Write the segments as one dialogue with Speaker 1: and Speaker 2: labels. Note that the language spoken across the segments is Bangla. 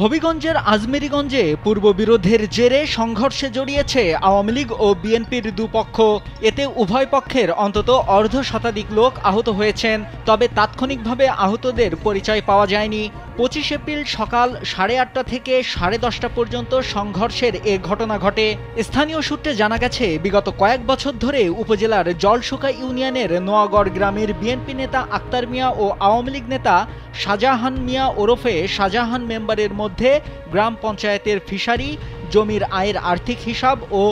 Speaker 1: হবিগঞ্জের আজমেরীগঞ্জে পূর্ববিরোধের জেরে সংঘর্ষে জড়িয়েছে আওয়ামী লীগ ও বিএনপির দুপক্ষ। এতে উভয় পক্ষের অন্তত অর্ধ শতাধিক লোক আহত হয়েছেন, তবে তাৎক্ষণিকভাবে আহতদের পরিচয় পাওয়া যায়নি। 25 এপ্রিল সকাল 8:30 থেকে 10:30 পর্যন্ত সংঘর্ষের এ ঘটনা ঘটে। স্থানীয় সূত্রে জানা গেছে, বিগত কয়েক বছর ধরে উপজেলার জলশুকা ইউনিয়নের নোয়াগড় গ্রামের বিএনপি নেতা আক্তার মিয়া ও আওয়ামী লীগ নেতা শাহজাহান মিয়া ওরফে শাহজাহান মেম্বারের মধ্যে গ্রাম পঞ্চায়েতের ফিশারি, জমির আয়ের আর্থিক হিসাব ও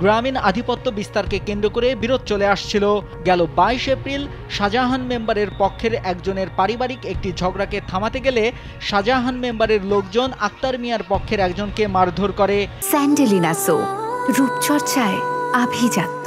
Speaker 1: গ্রামীণ আধিপত্য বিস্তারকে কেন্দ্র করে বিরোধ চলে আসছিল। গেল 22 এপ্রিল শাহজাহান মেম্বারের পক্ষের একজনের পারিবারিক একটি ঝগড়াকে থামাতে গেলে শাহজাহান মেম্বারের লোকজন আক্তার মিয়ার পক্ষের একজনকে মারধর করে।
Speaker 2: স্যান্ডেলিনা সো, রূপচর্চায় আভিজাত্য।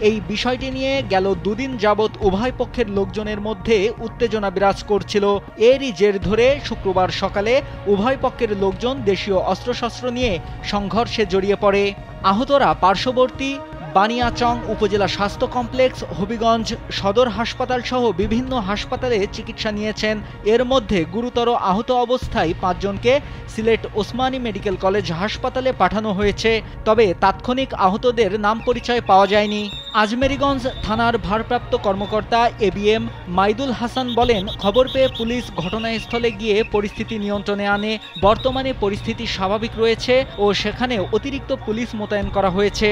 Speaker 1: এই বিষয়টি নিয়ে গেল দুদিন যাবৎ উভয় পক্ষের লোকজনের মধ্যে উত্তেজনা বিরাজ করছিল। এরই জের ধরে শুক্রবার সকালে উভয় পক্ষের লোকজন দেশীয় অস্ত্রশস্ত্র নিয়ে সংঘর্ষে জড়িয়ে পড়ে। আহতরা পার্শ্ববর্তী বানিয়াচং উপজেলা স্বাস্থ্য কমপ্লেক্স, হবিগঞ্জ সদর হাসপাতাল সহ বিভিন্ন হাসপাতালে চিকিৎসা নিয়েছেন। এর মধ্যে গুরুতর আহত অবস্থায় 5 জনকে সিলেট ওসমানী মেডিকেল কলেজ হাসপাতালে পাঠানো হয়েছে, তবে তাৎক্ষণিক আহতদের নাম পরিচয় পাওয়া যায়নি। আজমেরীগঞ্জ থানার ভারপ্রাপ্ত কর্মকর্তা এবিএম মাইদুল হাসান বলেন, খবর পেয়ে পুলিশ ঘটনাস্থলে গিয়ে পরিস্থিতি নিয়ন্ত্রণে আনে। বর্তমানে পরিস্থিতি স্বাভাবিক রয়েছে ও সেখানে অতিরিক্ত পুলিশ মোতায়েন করা হয়েছে।